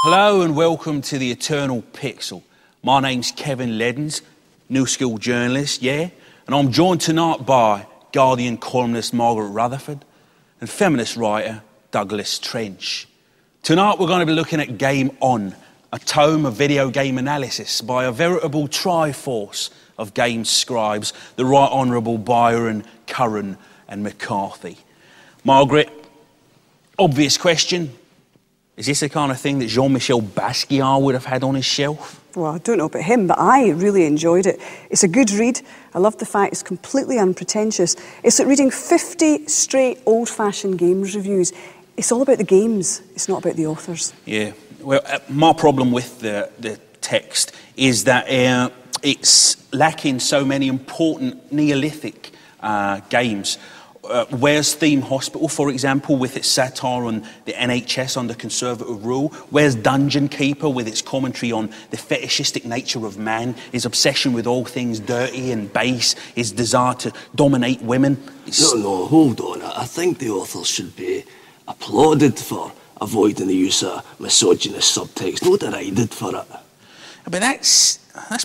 Hello and welcome to the Eternal Pixel. My name's Kevin Leddens, new school journalist, yeah? And I'm joined tonight by Guardian columnist Margaret Rutherford and feminist writer Douglas Trench. Tonight we're going to be looking at Game On, a tome of video game analysis by a veritable triforce of game scribes, the Right Honourable Byron, Curran and McCarthy. Margaret, obvious question. Is this the kind of thing that Jean-Michel Basquiat would have had on his shelf? Well, I don't know about him, but I really enjoyed it. It's a good read. I love the fact it's completely unpretentious. It's like reading 50 straight old-fashioned games reviews. It's all about the games. It's not about the authors. Yeah. Well, my problem with the text is that it's lacking so many important Neolithic games. Where's Theme Hospital, for example, with its satire on the NHS under Conservative rule? Where's Dungeon Keeper with its commentary on the fetishistic nature of man, his obsession with all things dirty and base, his desire to dominate women? No, hold on. I think the authors should be applauded for avoiding the use of misogynist subtext, not derided for it. But that's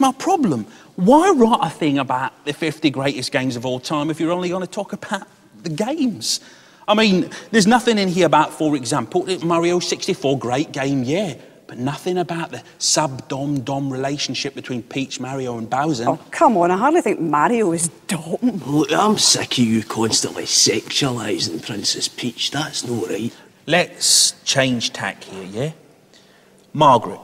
my problem. Why write a thing about the 50 greatest games of all time if you're only going to talk about the games? I mean, there's nothing in here about, for example, Mario 64, great game, yeah, but nothing about the sub-dom-dom relationship between Peach, Mario and Bowser. Oh, come on, I hardly think Mario is dom. Look, I'm sick of you constantly sexualising Princess Peach. That's no right. Let's change tack here, yeah? Margaret,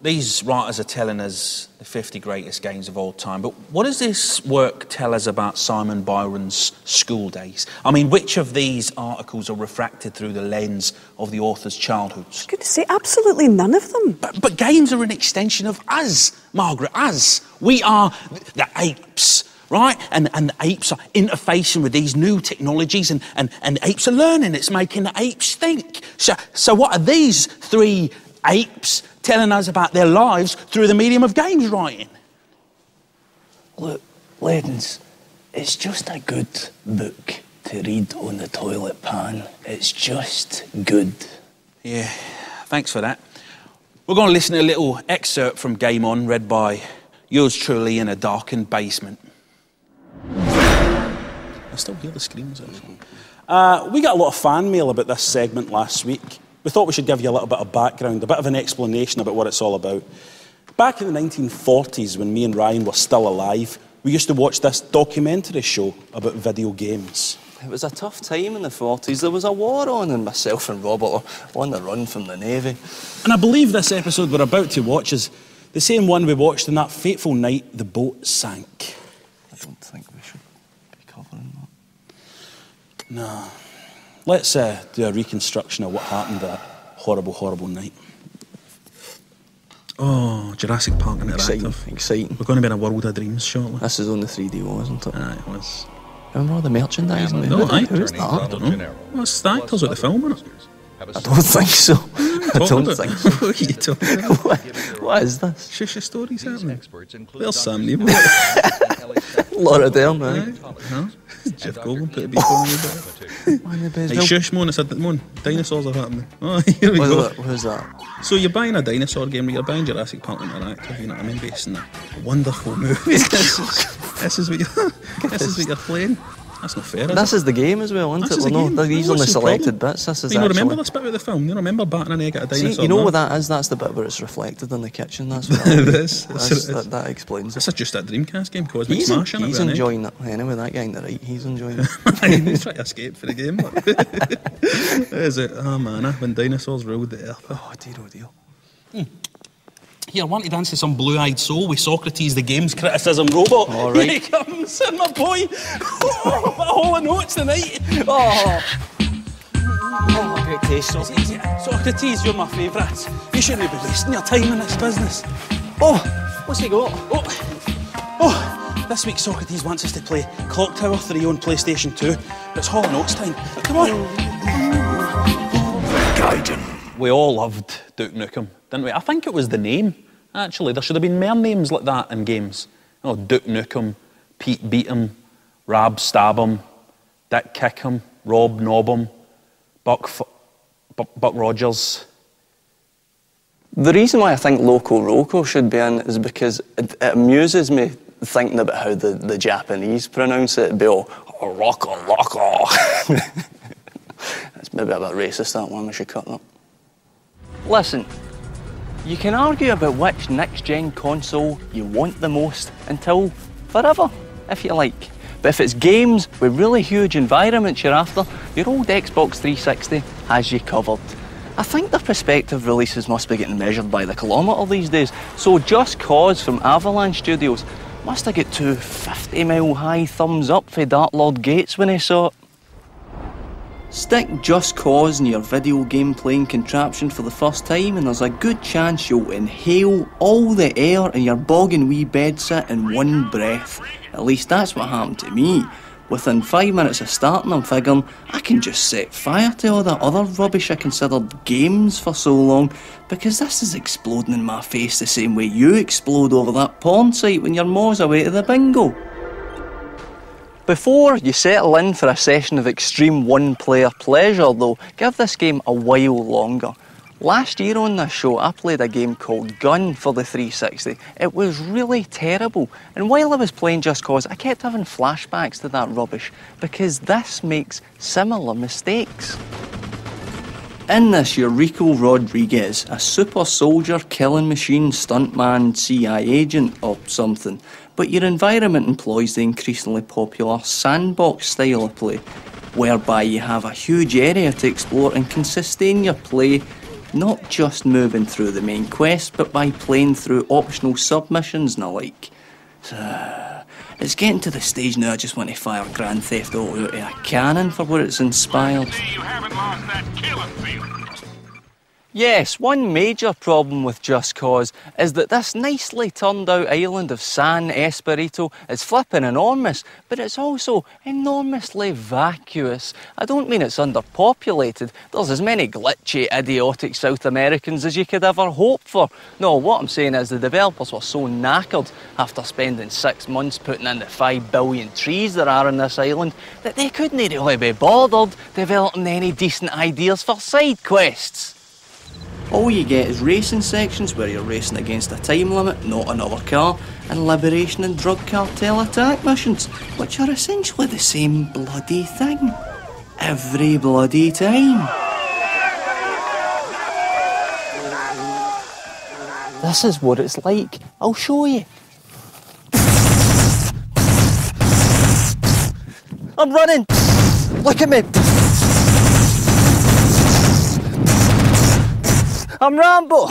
these writers are telling us the 50 greatest games of all time, but what does this work tell us about Simon Byron's school days? I mean, which of these articles are refracted through the lens of the author's childhoods? I could say absolutely none of them. But games are an extension of us, Margaret, us. We are the apes, right? And the apes are interfacing with these new technologies and the apes are learning. It's making the apes think. So what are these three apes telling us about their lives through the medium of games writing? Look, Leddens, it's just a good book to read on the toilet pan. It's just good. Yeah, thanks for that. We're going to listen to a little excerpt from Game On, read by yours truly in a darkened basement. I still hear the screams, actually. We got a lot of fan mail about this segment last week. We thought we should give you a little bit of background, a bit of an explanation about what it's all about. Back in the 1940s, when me and Ryan were still alive, we used to watch this documentary show about video games. It was a tough time in the 40s. There was a war on, and myself and Robert were on the run from the Navy. And I believe this episode we're about to watch is the same one we watched on that fateful night the boat sank. I don't think we should be covering that. No. Let's do a reconstruction of what happened that horrible, horrible night. Oh, Jurassic Park Interactive. Exciting. We're going to be in a world of dreams shortly. This is on the 3D, wasn't it? Aye, it was. Remember all the merchandising? No, aye. Who is that? I don't know. Well, it's the actors at the film, isn't it? I don't think so. I don't think so. What are you talking about? What is this? Shusha stories happening. There's Sam Neill. Laura Dern, right? Huh? Jeff Goldblum put a beat on me. Hey, shush, Mon, dinosaurs are happening. Oh, here we go. Who's that? So you're buying a dinosaur game, or you're buying Jurassic Park Interactive, you know what I mean, based on a wonderful movie. This is what you're playing. That's not fair, This is the game as well, isn't it? The game. These only selected bits. This is you don't remember this bit of the film? You don't remember batting an egg at a dinosaur? See, you know what that is? That's the bit where it's reflected in the kitchen. That's what that explains it. This is just that Dreamcast game, Cosmic Smash. He's enjoying it. Anyway, that guy on the right, he's enjoying it. He's trying to escape for the game. Is it? Oh man, when dinosaurs ruled the earth. Oh dear. Here, I want to dance to some Blue-Eyed Soul with Socrates the Games Criticism Robot. All right. Here he comes, my boy. Oh, a whole of notes tonight. Great taste, Socrates, you're my favourite. You shouldn't be wasting your time in this business. What's he got? This week Socrates wants us to play Clock Tower 3 on PlayStation 2. It's Hall & Oates time. Come on. Gaiden. We all loved Duke Nukem, didn't we? I think it was the name, actually. There should have been more names like that in games. You know, Duke Nukem, Pete Beat 'em, Rab Stab 'em, Dick Kick 'em, Rob Knob 'em, Buck Rogers. The reason why I think Loco Roco should be in is because it amuses me thinking about how the Japanese pronounce it. It'd be all Loco Loco. That's maybe a bit racist, that one. We should cut that. Listen, you can argue about which next-gen console you want the most until forever, if you like. But if it's games with really huge environments you're after, your old Xbox 360 has you covered. I think the prospective releases must be getting measured by the kilometre these days, so Just Cause from Avalanche Studios must have got 2 50-mile-high thumbs up for Dark Lord Gates when he saw it. Stick Just Cause in your video game playing contraption for the first time and there's a good chance you'll inhale all the air in your bogging wee bedsit in one breath. At least that's what happened to me. Within 5 minutes of starting, I'm figuring I can just set fire to all that other rubbish I considered games for so long, because this is exploding in my face the same way you explode over that porn site when your maw's away to the bingo. Before you settle in for a session of extreme one-player pleasure though, give this game a while longer. Last year on this show I played a game called Gun for the 360. It was really terrible, and while I was playing Just Cause I kept having flashbacks to that rubbish because this makes similar mistakes. In this, you're Rico Rodriguez, a super soldier, killing machine, stuntman, CIA agent or something. But your environment employs the increasingly popular sandbox style of play, whereby you have a huge area to explore and can sustain your play not just moving through the main quest, but by playing through optional submissions and the like. It's getting to the stage now I just want to fire Grand Theft Auto out of a cannon for what it's inspired. You haven't lost that killing field. Yes, one major problem with Just Cause is that this nicely turned out island of San Esperito is flipping enormous, but it's also enormously vacuous. I don't mean it's underpopulated. There's as many glitchy, idiotic South Americans as you could ever hope for. No, what I'm saying is the developers were so knackered after spending 6 months putting in the 5 billion trees there are on this island that they couldn't really be bothered developing any decent ideas for side quests. All you get is racing sections where you're racing against a time limit, not another car, and liberation and drug cartel attack missions, which are essentially the same bloody thing. Every bloody time. This is what it's like. I'll show you. I'm running! Look at me! I'm Rambo!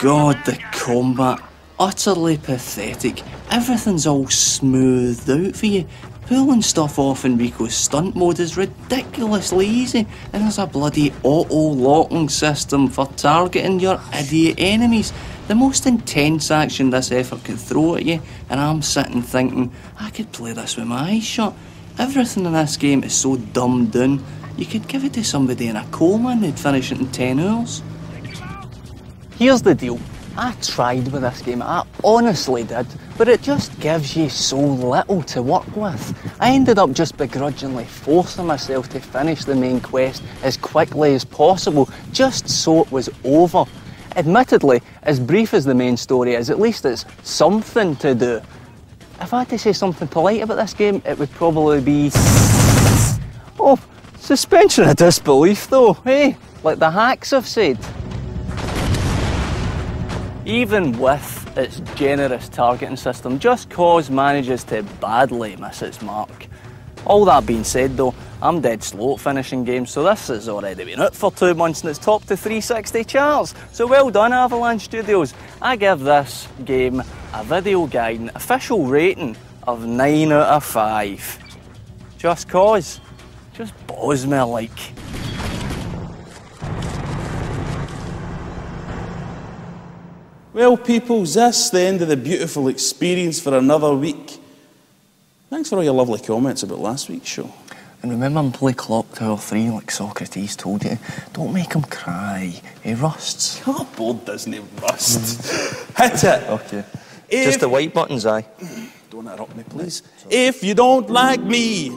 God, the combat. Utterly pathetic. Everything's all smoothed out for you. Pulling stuff off in Rico's stunt mode is ridiculously easy, and there's a bloody auto-locking system for targeting your idiot enemies. The most intense action this effort can throw at you, and I'm sitting thinking, I could play this with my eyes shut. Everything in this game is so dumbed down, you could give it to somebody in a coma and they'd finish it in 10 hours. Here's the deal. I tried with this game, I honestly did, but it just gives you so little to work with. I ended up just begrudgingly forcing myself to finish the main quest as quickly as possible, just so it was over. Admittedly, as brief as the main story is, at least it's something to do. If I had to say something polite about this game, it would probably be... oh, suspension of disbelief though, eh? Like the hacks have said. Even with its generous targeting system, Just Cause manages to badly miss its mark. All that being said though, I'm dead slow at finishing games, so this has already been out for 2 months and it's topped the 360 charts. So well done, Avalanche Studios. I give this game a videogaiden official rating of 9 out of 5. Just Cause just bows me like. Well, peoples, that's the end of the beautiful experience for another week. Thanks for all your lovely comments about last week's show. And remember and play Clock Tower 3 like Socrates told you. Don't make him cry. He rusts. Your board doesn't rust. Hit it. Okay. Just the white buttons, aye. Don't interrupt me, please. If you don't like me,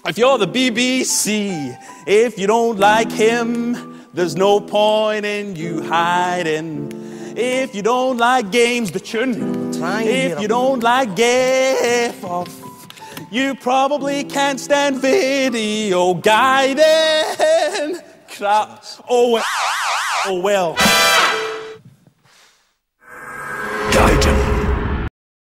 if you're the BBC, if you don't like him, There's no point in you hiding. If you don't like games, the tune. If you don't like games, you probably can't stand video guiding. Crap. Oh well.